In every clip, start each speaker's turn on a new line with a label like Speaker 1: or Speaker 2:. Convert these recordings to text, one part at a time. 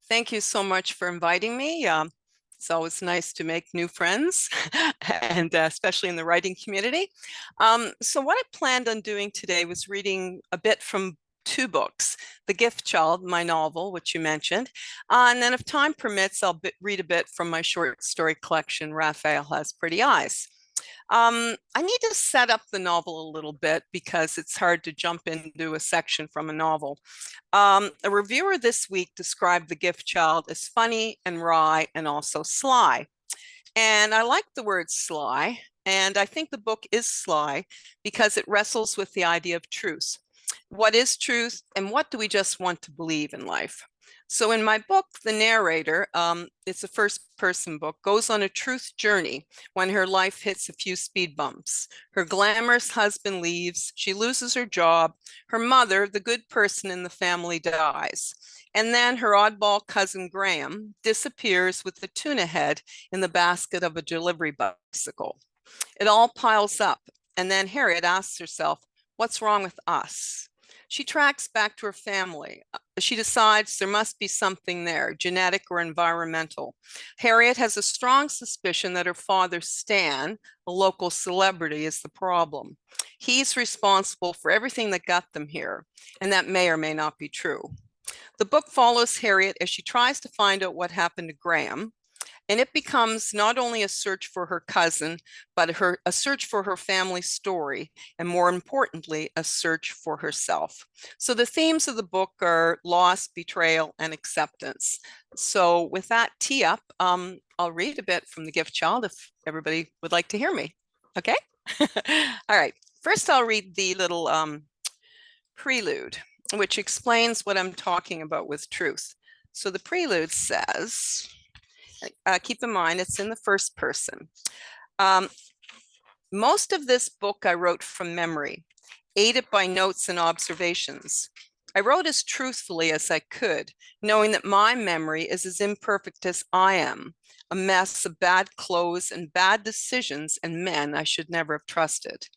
Speaker 1: Thank you so much for inviting me. It's always nice to make new friends, and especially in the writing community. So what I planned on doing today was reading a bit from two books, The Gift Child, my novel, which you mentioned, and then if time permits, I'll read a bit from my short story collection, Rafael Has Pretty Eyes. I need to set up the novel a little bit because it's hard to jump into a section from a novel. A reviewer this week described The Gift Child as funny and wry and also sly. And I like the word sly, and I think the book is sly because it wrestles with the idea of truth. What is truth, and what do we just want to believe in life? So in my book, the narrator, it's a first-person book, goes on a truth journey when her life hits a few speed bumps. Her glamorous husband leaves, she loses her job, her mother, the good person in the family, dies. And then her oddball cousin Graham disappears with the tuna head in the basket of a delivery bicycle. It all piles up, and then Harriet asks herself, what's wrong with us? She tracks back to her family. She decides there must be something there, genetic or environmental. Harriet has a strong suspicion that her father, Stan, a local celebrity, is the problem. He's responsible for everything that got them here, and that may or may not be true. The book follows Harriet as she tries to find out what happened to Graham, and it becomes not only a search for her cousin, but a search for her family story, and more importantly, a search for herself. So the themes of the book are loss, betrayal, and acceptance. So with that tee up, I'll read a bit from The Gift Child if everybody would like to hear me. Okay? All right. First, I'll read the little prelude, which explains what I'm talking about with truth. So the prelude says, keep in mind, it's in the first person. Most of this book I wrote from memory, aided by notes and observations. I wrote as truthfully as I could, knowing that my memory is as imperfect as I am, a mess of bad clothes and bad decisions and men I should never have trusted.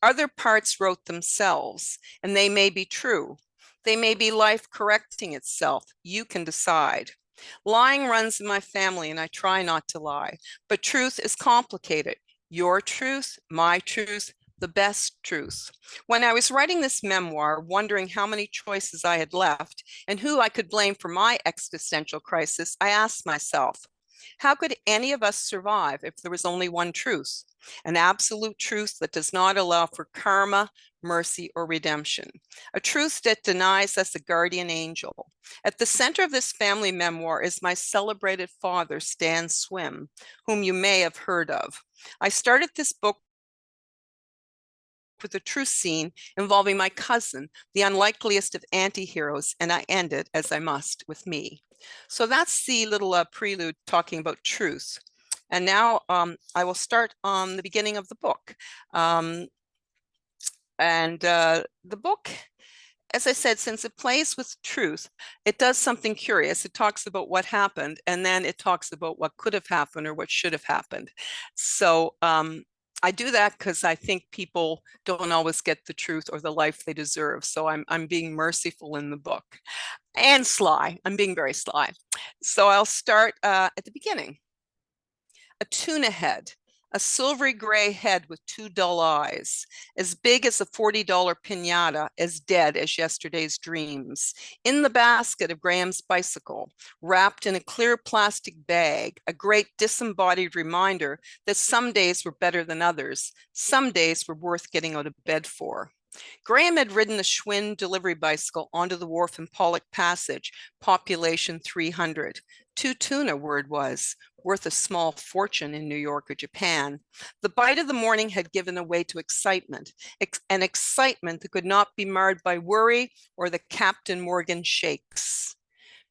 Speaker 1: Other parts wrote themselves, and they may be true. They may be life correcting itself. You can decide. Lying runs in my family, and I try not to lie, but truth is complicated. Your truth, my truth, the best truth. When I was writing this memoir, wondering how many choices I had left and who I could blame for my existential crisis, I asked myself, how could any of us survive if there was only one truth? An absolute truth that does not allow for karma, mercy, or redemption. A truth that denies us a guardian angel. At the center of this family memoir is my celebrated father, Stan Swim, whom you may have heard of. I started this book with a truth scene involving my cousin, the unlikeliest of anti-heroes, and I end it, as I must, with me. So that's the little prelude talking about truth. And now I will start on the beginning of the book. The book, as I said, since it plays with truth, it does something curious. It talks about what happened, and then it talks about what could have happened or what should have happened. So I do that because I think people don't always get the truth or the life they deserve. So I'm being merciful in the book, and sly. I'm being very sly. So I'll start at the beginning. A tuna head, a silvery gray head with two dull eyes, as big as a $40 piñata, as dead as yesterday's dreams. In the basket of Graham's bicycle, wrapped in a clear plastic bag, a great disembodied reminder that some days were better than others, some days were worth getting out of bed for. Graham had ridden the Schwinn delivery bicycle onto the wharf in Pollock Passage, population 300. Two tuna, word was, worth a small fortune in New York or Japan. The bite of the morning had given way to excitement, an excitement that could not be marred by worry or the Captain Morgan shakes.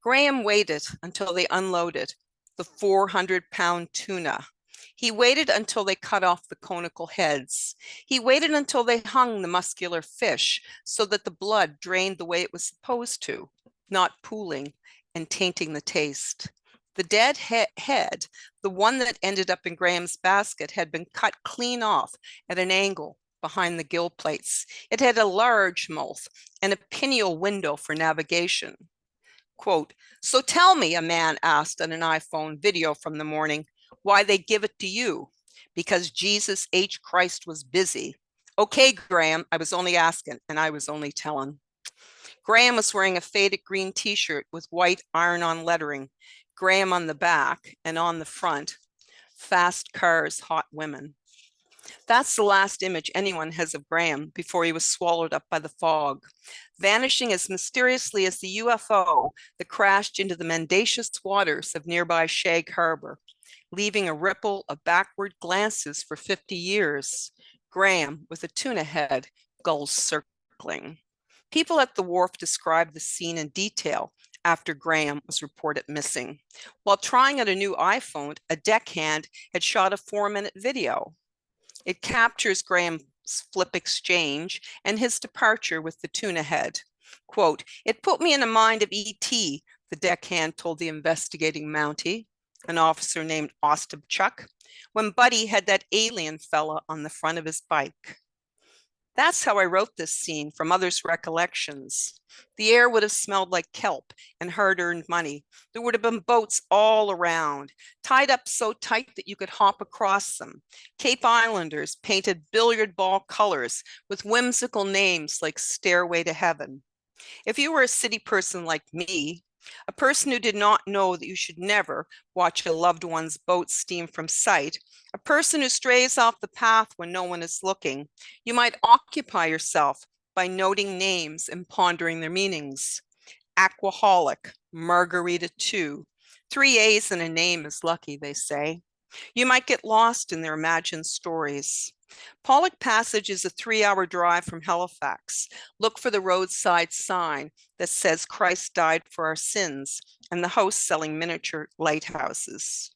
Speaker 1: Graham waited until they unloaded the 400-pound tuna. He waited until they cut off the conical heads. He waited until they hung the muscular fish so that the blood drained the way it was supposed to, not pooling and tainting the taste. The dead head, the one that ended up in Graham's basket, had been cut clean off at an angle behind the gill plates. It had a large mouth and a pineal window for navigation. Quote, "So tell me," a man asked on an iPhone video from the morning, "why they give it to you." "Because Jesus H. Christ was busy." "Okay, Graham, I was only asking, and I was only telling." Graham was wearing a faded green t-shirt with white iron-on lettering, Graham on the back, and on the front, "Fast cars, hot women." That's the last image anyone has of Graham before he was swallowed up by the fog, vanishing as mysteriously as the UFO that crashed into the mendacious waters of nearby Shag Harbor, leaving a ripple of backward glances for 50 years. Graham with a tuna head, gulls circling. People at the wharf described the scene in detail after Graham was reported missing. While trying out a new iPhone, a deckhand had shot a 4-minute video. It captures Graham's flip exchange and his departure with the tuna head. Quote, "It put me in the mind of E.T., the deckhand told the investigating Mountie, an officer named Ostapchuk, when Buddy had that alien fella on the front of his bike." That's how I wrote this scene from others' recollections. The air would have smelled like kelp and hard-earned money. There would have been boats all around, tied up so tight that you could hop across them. Cape Islanders painted billiard ball colors with whimsical names like Stairway to Heaven. If you were a city person like me, a person who did not know that you should never watch a loved one's boat steam from sight, a person who strays off the path when no one is looking, you might occupy yourself by noting names and pondering their meanings. Aquaholic, Margarita 2. 3 A's in a name is lucky, they say. You might get lost in their imagined stories. Pollock Passage is a 3-hour drive from Halifax. Look for the roadside sign that says Christ died for our sins and the house selling miniature lighthouses.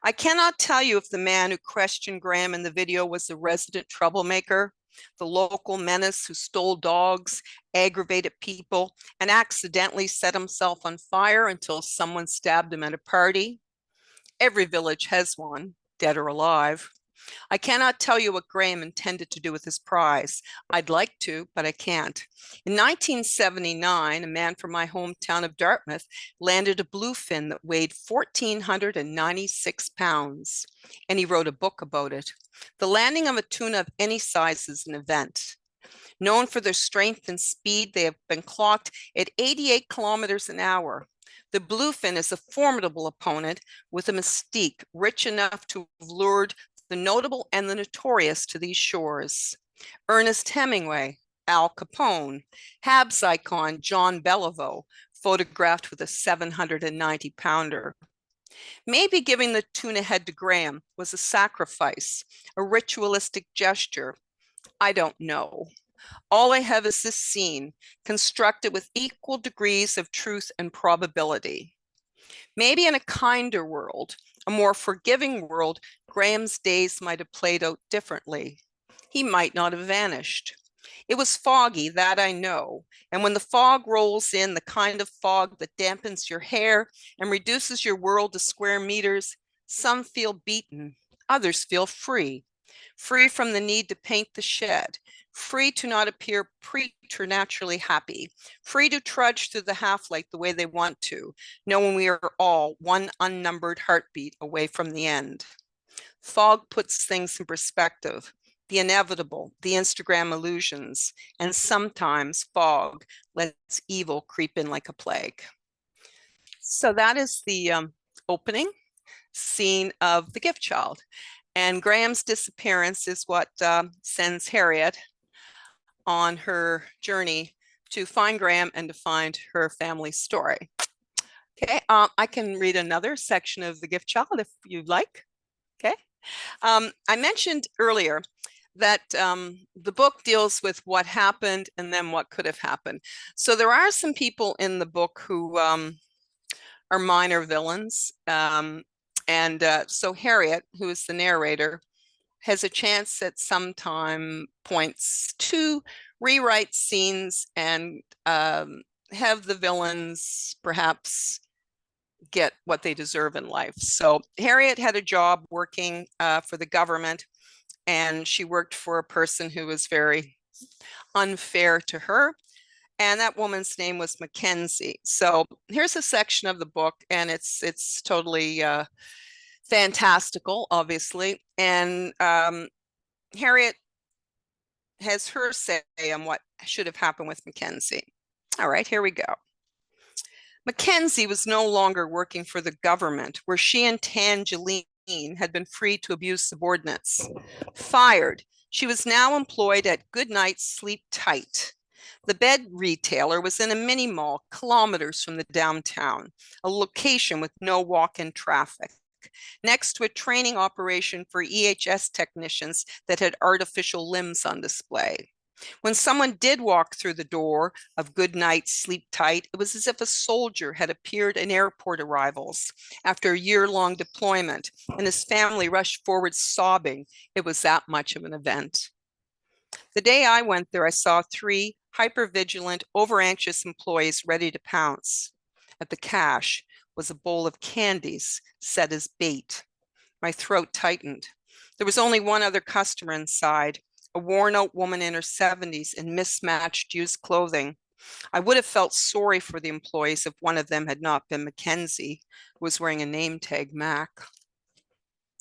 Speaker 1: I cannot tell you if the man who questioned Graham in the video was the resident troublemaker, the local menace who stole dogs, aggravated people, and accidentally set himself on fire until someone stabbed him at a party. Every village has one, dead or alive. I cannot tell you what Graham intended to do with his prize. I'd like to, but I can't. In 1979, a man from my hometown of Dartmouth landed a bluefin that weighed 1,496 pounds, and he wrote a book about it. The landing of a tuna of any size is an event. Known for their strength and speed, they have been clocked at 88 kilometers an hour. The bluefin is a formidable opponent with a mystique rich enough to have lured the notable and the notorious to these shores. Ernest Hemingway, Al Capone, Habs icon John Beliveau, photographed with a 790-pounder. Maybe giving the tuna head to Graham was a sacrifice, a ritualistic gesture. I don't know. All I have is this scene, constructed with equal degrees of truth and probability. Maybe in a kinder world, a more forgiving world, Graham's days might have played out differently. He might not have vanished. It was foggy, that I know. And when the fog rolls in, the kind of fog that dampens your hair and reduces your world to square meters, some feel beaten, others feel free. Free from the need to paint the shed, free to not appear preternaturally happy, free to trudge through the half-light the way they want to, knowing we are all one unnumbered heartbeat away from the end. Fog puts things in perspective, the inevitable, the Instagram illusions, and sometimes fog lets evil creep in like a plague. So that is the opening scene of The Gift Child. And Graham's disappearance is what sends Harriet on her journey to find Graham and to find her family story. Okay, I can read another section of The Gift Child if you'd like. Okay, I mentioned earlier that the book deals with what happened and then what could have happened. So there are some people in the book who are minor villains. So Harriet, who is the narrator, has a chance at some time points to rewrite scenes and have the villains perhaps get what they deserve in life. So Harriet had a job working for the government, and she worked for a person who was very unfair to her. and that woman's name was Mackenzie. So here's a section of the book, and it's totally fantastical, obviously. And Harriet has her say on what should have happened with Mackenzie. All right, here we go. Mackenzie was no longer working for the government, where she and Tangeline had been free to abuse subordinates. Fired, she was now employed at Goodnight Sleep Tight. The bed retailer was in a mini mall kilometers from the downtown, a location with no walk-in traffic, next to a training operation for EHS technicians that had artificial limbs on display. When someone did walk through the door of Goodnight Sleep Tight, it was as if a soldier had appeared in airport arrivals after a year-long deployment, and his family rushed forward sobbing. It was that much of an event. The day I went there, I saw 3 hyper-vigilant, over-anxious employees ready to pounce. At the cash was a bowl of candies set as bait. My throat tightened. There was only one other customer inside, a worn-out woman in her 70s in mismatched used clothing. I would have felt sorry for the employees if one of them had not been Mackenzie, who was wearing a name tag Mac.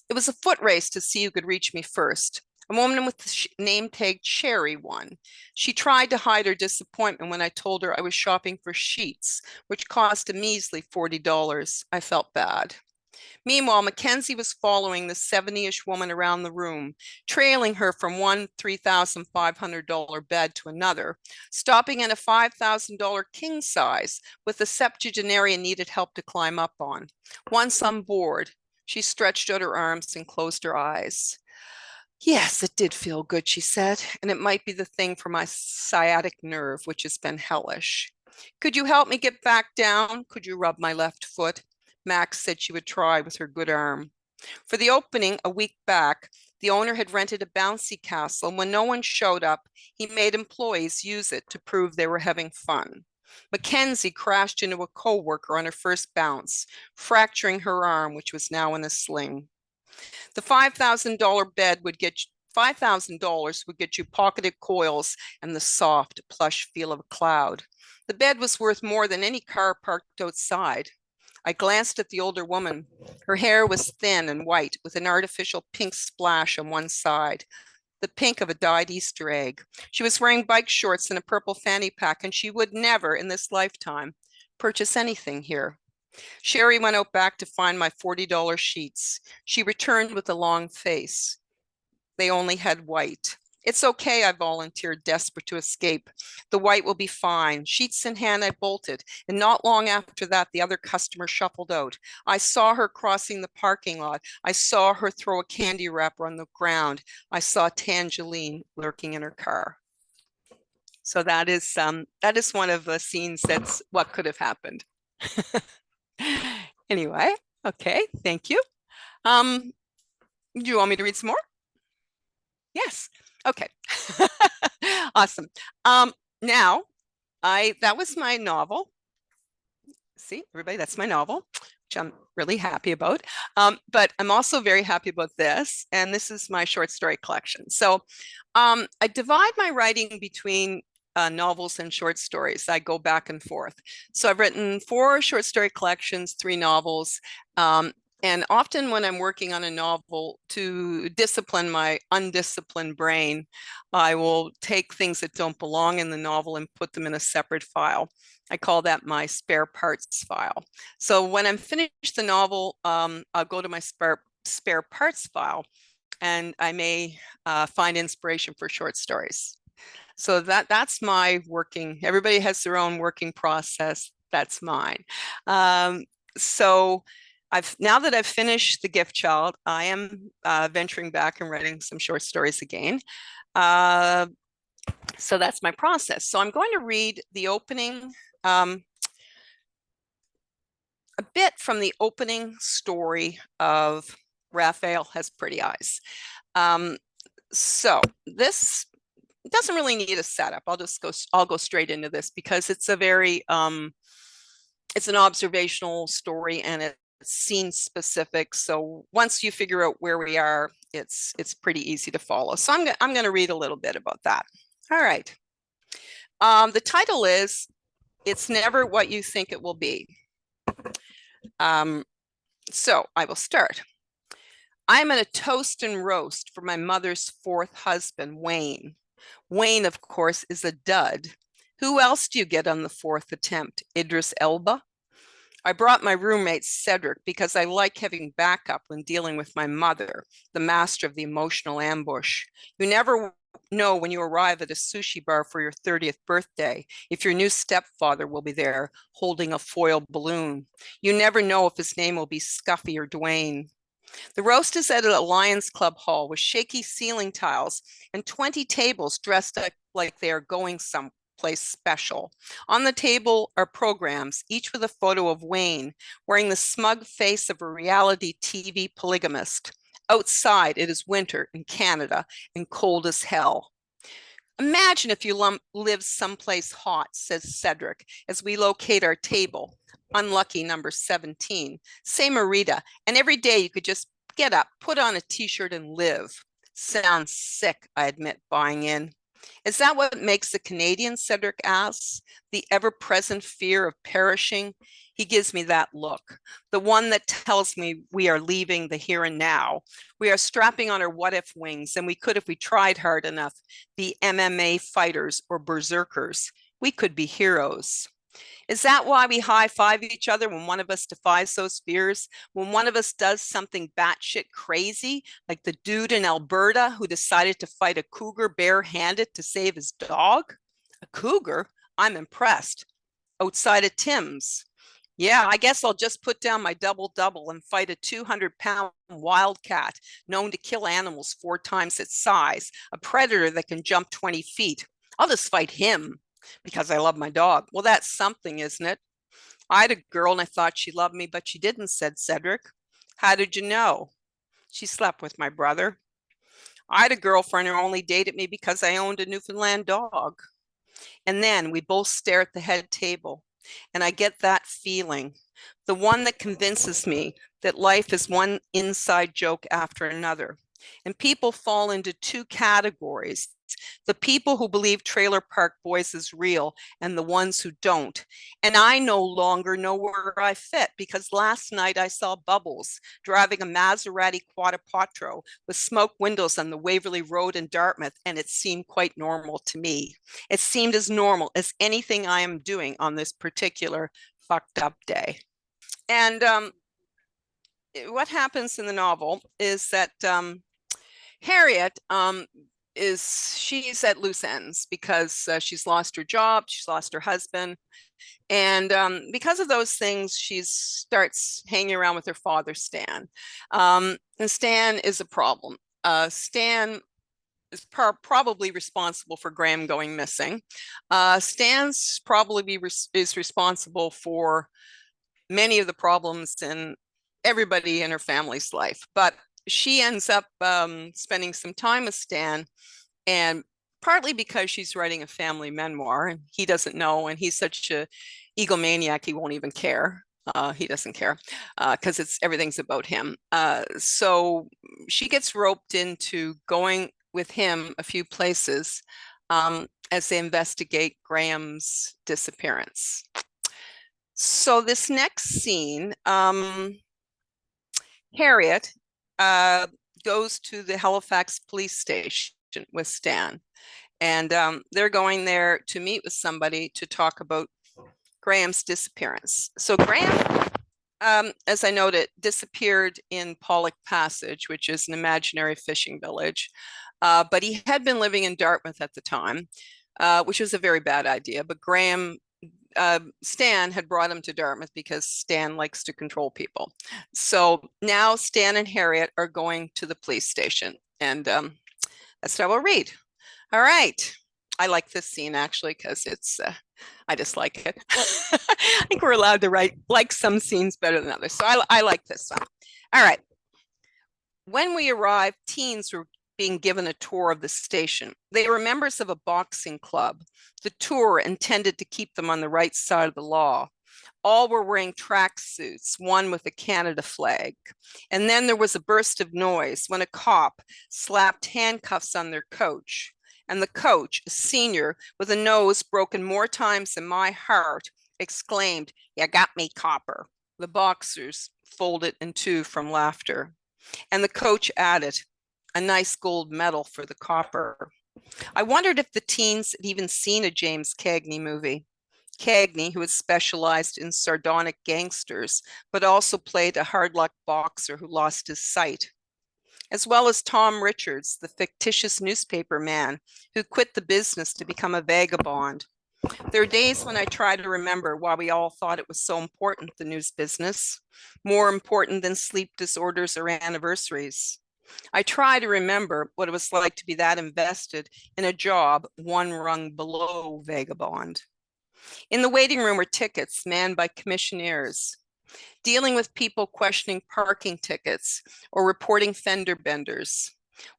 Speaker 1: It was a foot race to see who could reach me first. A woman with the name tag Cherry won. She tried to hide her disappointment when I told her I was shopping for sheets, which cost a measly $40. I felt bad. Meanwhile, Mackenzie was following the 70-ish woman around the room, trailing her from one $3,500 bed to another, stopping in a $5,000 king size with a septuagenarian needed help to climb up on. Once on board, she stretched out her arms and closed her eyes. Yes, it did feel good, she said, and it might be the thing for my sciatic nerve, which has been hellish. Could you help me get back down? Could you rub my left foot? Max said she would try with her good arm. For the opening a week back, the owner had rented a bouncy castle, and when no one showed up, he made employees use it to prove they were having fun. Mackenzie crashed into a co-worker on her first bounce, fracturing her arm, which was now in a sling. The $5,000 bed would get $5,000 would get you pocketed coils and the soft, plush feel of a cloud. The bed was worth more than any car parked outside. I glanced at the older woman. Her hair was thin and white with an artificial pink splash on one side, the pink of a dyed Easter egg. She was wearing bike shorts and a purple fanny pack, and she would never in this lifetime purchase anything here. Sherry went out back to find my $40 sheets. She returned with a long face. They only had white. It's okay, I volunteered, desperate to escape. The white will be fine. Sheets in hand, I bolted, and not long after that, the other customer shuffled out. I saw her crossing the parking lot. I saw her throw a candy wrapper on the ground. I saw Tangeline lurking in her car. So that is one of the scenes that's what could have happened. Anyway, okay, thank you. Do you want me to read some more? Yes. Okay. Awesome. Now, that was my novel. See, everybody, that's my novel, which I'm really happy about. But I'm also very happy about this, and this is my short story collection. So I divide my writing between novels and short stories. I go back and forth. So I've written 4 short story collections, 3 novels. And often when I'm working on a novel, to discipline my undisciplined brain, I will take things that don't belong in the novel and put them in a separate file. I call that my spare parts file. So when I'm finished the novel, I'll go to my spare parts file, and I may find inspiration for short stories. So that's my working. Everybody has their own working process. That's mine. So now that I've finished The Gift Child, I am venturing back and writing some short stories again. So that's my process. So I'm going to read the opening, a bit from the opening story of Rafael Has Pretty Eyes. So this doesn't really need a setup. I'll go straight into this because it's a very it's an observational story, and it's scene specific. So once you figure out where we are, it's pretty easy to follow. So I'm going to read a little bit about that. All right. The title is It's Never What You Think It Will Be. So I will start. I'm at a toast and roast for my mother's fourth husband, Wayne. Wayne, of course, is a dud. Who else do you get on the fourth attempt? Idris Elba? I brought my roommate, Cedric, because I like having backup when dealing with my mother, the master of the emotional ambush. You never know when you arrive at a sushi bar for your 30th birthday if your new stepfather will be there holding a foil balloon. You never know if his name will be Scuffy or Dwayne. The roast is at a Lions Club hall with shaky ceiling tiles and 20 tables dressed up like they are going someplace special. On the table are programs, each with a photo of Wayne wearing the smug face of a reality TV polygamist. Outside, it is winter in Canada and cold as hell. Imagine if you lived someplace hot, says Cedric, as we locate our table. Unlucky number 17. Say Marita, and every day you could just get up, put on a t-shirt and live. Sounds sick, I admit, buying in. Is that what makes a Canadian, Cedric asks? The ever-present fear of perishing? He gives me that look, the one that tells me we are leaving the here and now. We are strapping on our what-if wings, and we could, if we tried hard enough, be MMA fighters or berserkers. We could be heroes. Is that why we high-five each other when one of us defies those fears? When one of us does something batshit crazy, like the dude in Alberta who decided to fight a cougar barehanded to save his dog? A cougar? I'm impressed. Outside of Tim's. Yeah, I guess I'll just put down my double-double and fight a 200-pound wildcat known to kill animals 4 times its size, a predator that can jump 20 feet. I'll just fight him because I love my dog. Well, that's something, isn't it? I had a girl and I thought she loved me, but she didn't, said Cedric. How did you know? She slept with my brother. I had a girlfriend who only dated me because I owned a Newfoundland dog. And then we both stare at the head table. And I get that feeling, the one that convinces me that life is one inside joke after another. And people fall into 2 categories: the people who believe Trailer Park Boys is real and the ones who don't. And I no longer know where I fit, because last night I saw Bubbles driving a Maserati Quattroporte with smoke windows on the Waverly Road in Dartmouth, and it seemed quite normal to me. It seemed as normal as anything I am doing on this particular fucked up day. And what happens in the novel is that Harriet she's at loose ends because she's lost her job, she's lost her husband, and because of those things, she starts hanging around with her father, Stan. And Stan is a problem. Stan is probably responsible for Graham going missing. Stan's probably is responsible for many of the problems in everybody in her family's life, but she ends up spending some time with Stan, and partly because she's writing a family memoir and he doesn't know, and he's such a egomaniac, he won't even care. He doesn't care because everything's about him. So she gets roped into going with him a few places as they investigate Graham's disappearance. So this next scene, Harriet goes to the Halifax police station with Stan, and they're going there to meet with somebody to talk about Graham's disappearance. So Graham, as I noted, disappeared in Pollock Passage, which is an imaginary fishing village, but he had been living in Dartmouth at the time, which was a very bad idea. But Stan had brought him to Dartmouth because Stan likes to control people. So now Stan and Harriet are going to the police station, and that's what I will read. All right. I like this scene actually because I just like it. I think we're allowed to like some scenes better than others. So I like this one. All right. When we arrived, teens were being given a tour of the station. They were members of a boxing club. The tour intended to keep them on the right side of the law. All were wearing tracksuits, one with a Canada flag. And then there was a burst of noise when a cop slapped handcuffs on their coach. and the coach, a senior with a nose broken more times than my heart, exclaimed, "You got me, copper." The boxers folded in two from laughter. And the coach added, "A nice gold medal for the copper." I wondered if the teens had even seen a James Cagney movie. Cagney, who had specialized in sardonic gangsters, but also played a hard luck boxer who lost his sight, as well as Tom Richards, the fictitious newspaper man who quit the business to become a vagabond. There are days when I try to remember why we all thought it was so important, the news business, more important than sleep disorders or anniversaries. I try to remember what it was like to be that invested in a job one rung below vagabond. In the waiting room were tickets manned by commissionaires, dealing with people questioning parking tickets or reporting fender benders.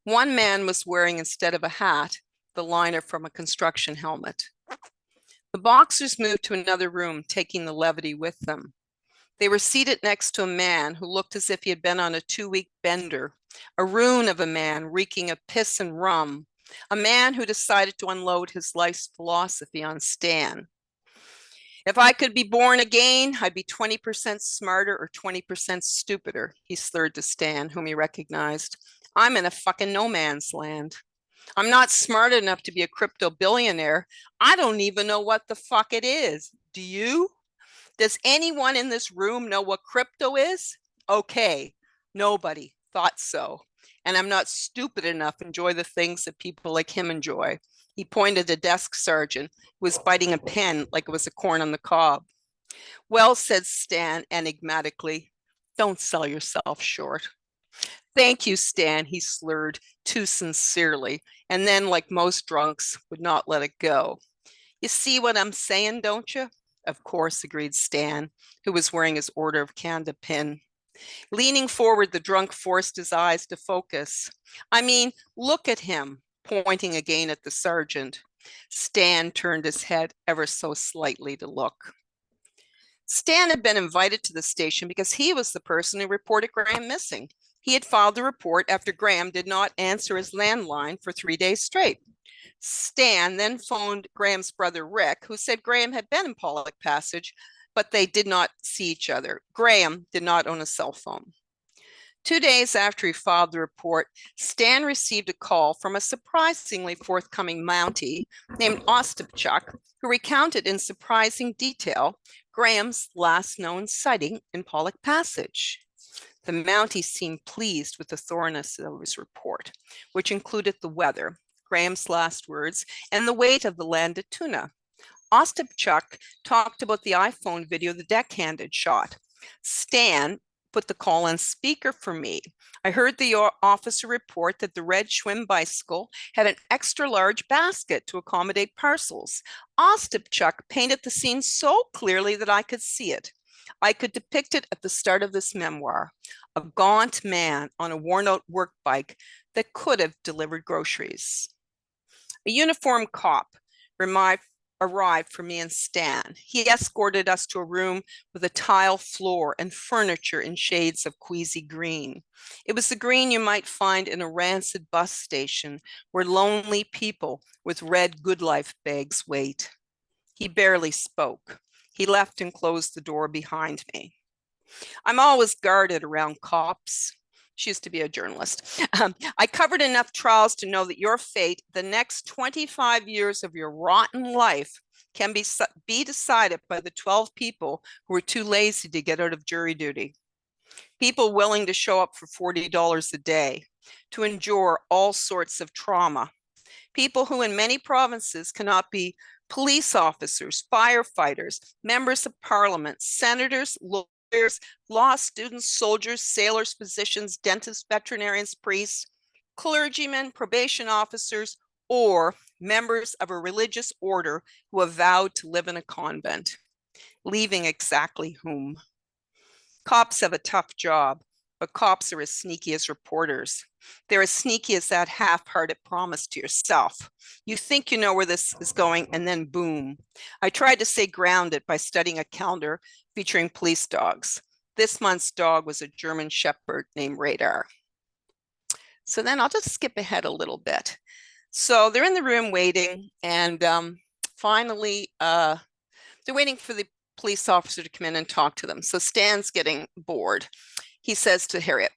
Speaker 1: One man was wearing, instead of a hat, the liner from a construction helmet. The boxers moved to another room, taking the levity with them. They were seated next to a man who looked as if he had been on a 2-week bender, a ruin of a man reeking of piss and rum, a man who decided to unload his life's philosophy on Stan. "If I could be born again, I'd be 20% smarter or 20% stupider," he slurred to Stan, whom he recognized. "I'm in a fucking no man's land. I'm not smart enough to be a crypto billionaire. I don't even know what the fuck it is. Do you? Does anyone in this room know what crypto is? Okay, nobody thought so. And I'm not stupid enough to enjoy the things that people like him enjoy." He pointed a desk sergeant who was biting a pen like it was a corn on the cob. "Well," said Stan enigmatically, "don't sell yourself short." "Thank you, Stan," he slurred too sincerely, and then, like most drunks, would not let it go. "You see what I'm saying, don't you?" "Of course," agreed Stan, who was wearing his Order of Canada pin. Leaning forward, the drunk forced his eyes to focus. "I mean, look at him," pointing again at the sergeant. Stan turned his head ever so slightly to look. Stan had been invited to the station because he was the person who reported Graham missing. He had filed the report after Graham did not answer his landline for 3 days straight. Stan then phoned Graham's brother Rick, who said Graham had been in Pollock Passage, but they did not see each other. Graham did not own a cell phone. 2 days after he filed the report, Stan received a call from a surprisingly forthcoming Mountie named Ostapchuk, who recounted in surprising detail Graham's last known sighting in Pollock Passage. The Mountie seemed pleased with the thoroughness of his report, which included the weather, Graham's last words, and the weight of the landed tuna. Ostapchuk talked about the iPhone video the deckhand had shot. Stan put the call on speaker for me. I heard the officer report that the red Schwinn bicycle had an extra large basket to accommodate parcels. Ostapchuk painted the scene so clearly that I could see it. I could depict it at the start of this memoir. A gaunt man on a worn-out work bike that could have delivered groceries. A uniformed cop arrived for me and Stan. He escorted us to a room with a tile floor and furniture in shades of queasy green. It was the green you might find in a rancid bus station where lonely people with red Good Life bags wait. He barely spoke. He left and closed the door behind me. I'm always guarded around cops. She used to be a journalist. I covered enough trials to know that your fate, the next 25 years of your rotten life, can be decided by the 12 people who are too lazy to get out of jury duty. People willing to show up for $40 a day, to endure all sorts of trauma. People who in many provinces cannot be police officers, firefighters, members of parliament, senators, lawyers, law students, soldiers, sailors, physicians, dentists, veterinarians, priests, clergymen, probation officers, or members of a religious order who have vowed to live in a convent, leaving exactly whom. Cops have a tough job, but cops are as sneaky as reporters. They're as sneaky as that half-hearted promise to yourself. You think you know where this is going, and then boom. I tried to stay grounded by studying a calendar featuring police dogs. This month's dog was a German Shepherd named Radar. So then I'll just skip ahead a little bit. So they're in the room waiting, and finally, they're waiting for the police officer to come in and talk to them. So Stan's getting bored. He says to Harriet,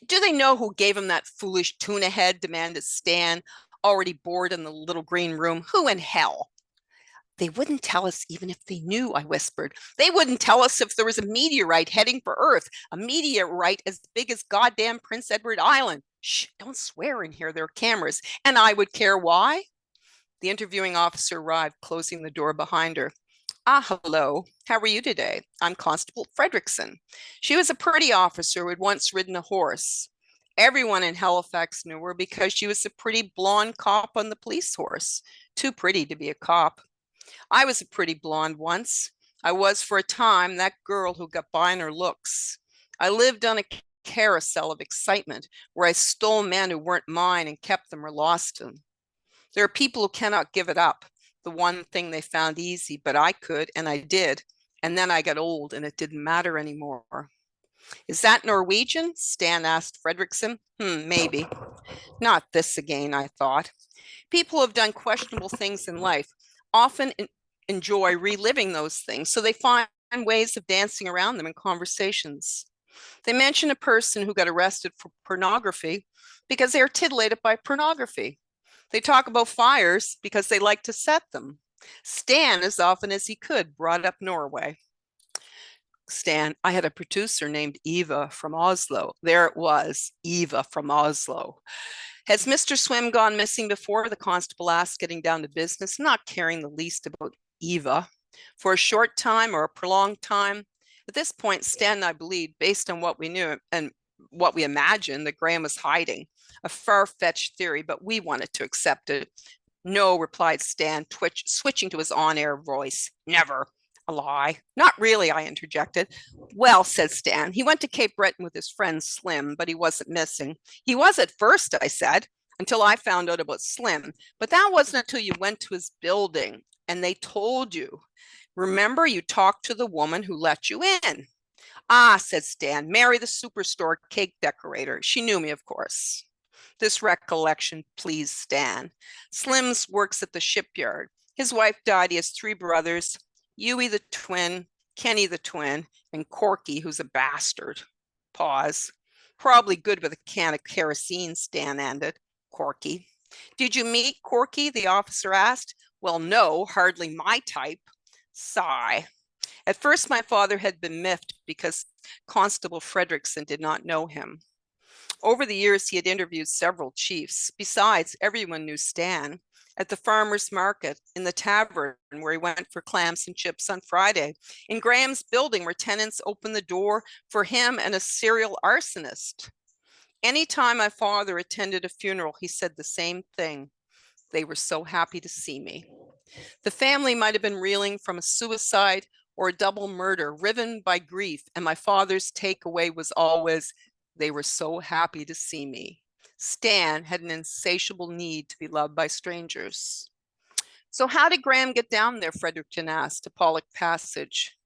Speaker 1: "Do they know who gave him that foolish tuna head?" demanded Stan, already bored in the little green room. "Who in hell?" "They wouldn't tell us even if they knew," I whispered. "They wouldn't tell us if there was a meteorite heading for Earth, a meteorite as big as goddamn Prince Edward Island." "Shh, don't swear in here. There are cameras." "And I would care why?" The interviewing officer arrived, closing the door behind her. Hello. How are you today?" "I'm Constable Fredrickson." She was a pretty officer who had once ridden a horse. Everyone in Halifax knew her because she was a pretty blonde cop on the police horse. Too pretty to be a cop. I was a pretty blonde once. I was for a time that girl who got by on her looks. I lived on a carousel of excitement where I stole men who weren't mine and kept them or lost them. There are people who cannot give it up, the one thing they found easy, but I could, and I did. And then I got old and it didn't matter anymore. "Is that Norwegian?" Stan asked Fredrickson. Maybe. Not this again, I thought. People who have done questionable things in life often enjoy reliving those things, so they find ways of dancing around them in conversations. They mention a person who got arrested for pornography because they are titillated by pornography. They talk about fires because they like to set them. Stan, as often as he could, brought up Norway. "Stan, I had a producer named Eva from Oslo." There it was, Eva from Oslo. "Has Mr. Swim gone missing before?" the constable asked, getting down to business, not caring the least about Eva. "For a short time or a prolonged time?" At this point, Stan and I believed, based on what we knew and what we imagined, that Graham was hiding. A far-fetched theory, but we wanted to accept it. "No," replied Stan, switching to his on-air voice. "Never." "A lie." "Not really," I interjected. "Well," said Stan, "he went to Cape Breton with his friend Slim, but he wasn't missing." "He was at first," I said, "until I found out about Slim. But that wasn't until you went to his building and they told you. Remember, you talked to the woman who let you in." "Ah," said Stan, "Mary, the superstore cake decorator. She knew me, of course." This recollection pleased Stan. "Slim's works at the shipyard. His wife died. He has three brothers, Hughie the twin, Kenny the twin, and Corky, who's a bastard." Pause. "Probably good with a can of kerosene," Stan ended. "Corky." "Did you meet Corky?" the officer asked. "Well, no, hardly my type." Sigh. At first, my father had been miffed because Constable Fredrickson did not know him. Over the years, he had interviewed several chiefs. Besides, everyone knew Stan. At the farmer's market, in the tavern where he went for clams and chips on Friday, in Graham's building where tenants opened the door for him and a serial arsonist. Anytime my father attended a funeral, he said the same thing. They were so happy to see me. The family might have been reeling from a suicide or a double murder, riven by grief, and my father's takeaway was always, they were so happy to see me. Stan had an insatiable need to be loved by strangers. "So how did Graham get down there?" Fredericton asked, to Pollock Passage.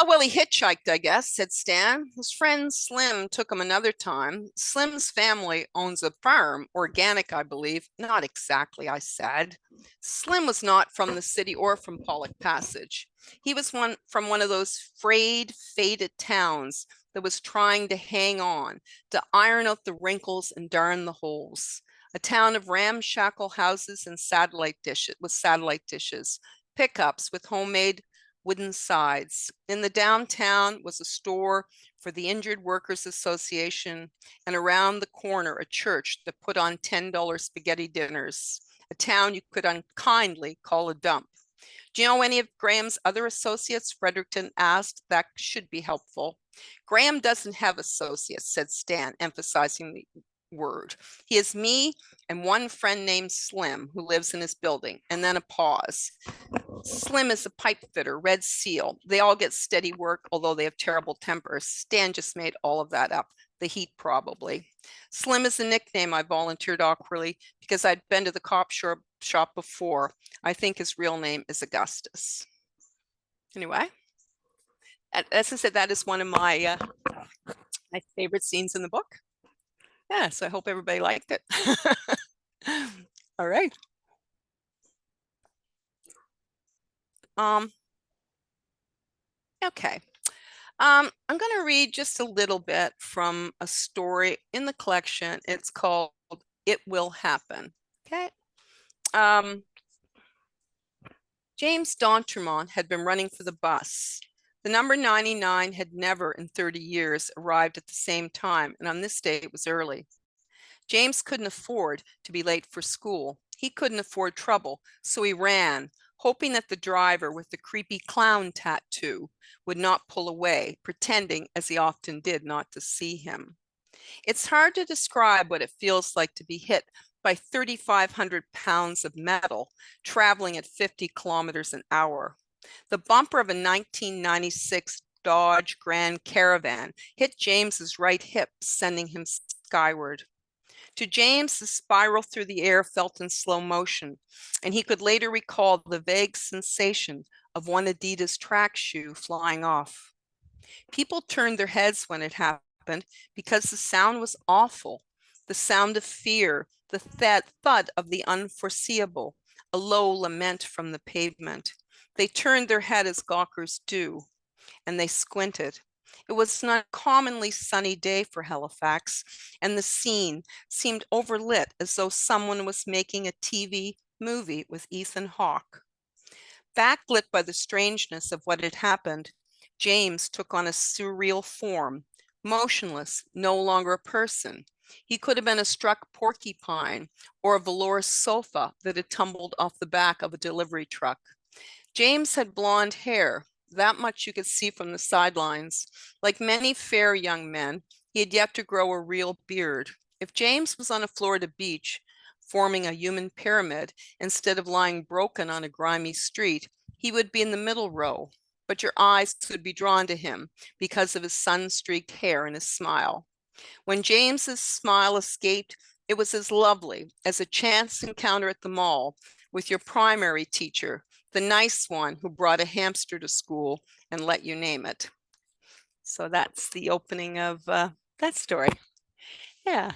Speaker 1: Well, he hitchhiked, I guess," said Stan. "His friend Slim took him another time. Slim's family owns a farm, organic, I believe." "Not exactly," I said. Slim was not from the city or from Pollock Passage. He was from one of those frayed, faded towns that was trying to hang on, to iron out the wrinkles and darn the holes. A town of ramshackle houses and satellite dishes, pickups with homemade wooden sides. In the downtown was a store for the Injured Workers Association, and around the corner a church that put on $10 spaghetti dinners, a town you could unkindly call a dump. "Do you know any of Graham's other associates?" Fredericton asked. "That should be helpful." "Graham doesn't have associates," said Stan, emphasizing the word. "He has me and one friend named Slim who lives in his building." And then a pause. "Slim is a pipe fitter, Red Seal. They all get steady work, although they have terrible tempers." Stan just made all of that up. The heat, probably. "Slim is a nickname," I volunteered awkwardly, because I'd been to the cop shop before. I think his real name is Augustus. Anyway, as I said, that is one of my favorite scenes in the book. Yeah, so I hope everybody liked it. All right. Um, okay. I'm going to read just a little bit from a story in the collection. It's called It Will Happen. Okay. Um, James D'Entremont had been running for the bus. The number 99 had never in 30 years arrived at the same time, and on this day it was early. James couldn't afford to be late for school. He couldn't afford trouble, so he ran, hoping that the driver with the creepy clown tattoo would not pull away, pretending, as he often did, not to see him. It's hard to describe what it feels like to be hit by 3,500 pounds of metal traveling at 50 kilometers an hour. The bumper of a 1996 Dodge Grand Caravan hit James's right hip, sending him skyward. To James, the spiral through the air felt in slow motion, and he could later recall the vague sensation of one Adidas track shoe flying off. People turned their heads when it happened because the sound was awful. The sound of fear, the thud of the unforeseeable, a low lament from the pavement. They turned their head as gawkers do, and they squinted. It was not a commonly sunny day for Halifax, and the scene seemed overlit as though someone was making a TV movie with Ethan Hawke. Backlit by the strangeness of what had happened, James took on a surreal form, motionless, no longer a person. He could have been a struck porcupine or a velour sofa that had tumbled off the back of a delivery truck. James had blonde hair, that much you could see from the sidelines. Like many fair young men, he had yet to grow a real beard. If James was on a Florida beach, forming a human pyramid, instead of lying broken on a grimy street, he would be in the middle row. But your eyes would be drawn to him because of his sun-streaked hair and his smile. When James's smile escaped, it was as lovely as a chance encounter at the mall with your primary teacher, the nice one who brought a hamster to school and let you name it. So that's the opening of that story. Yeah.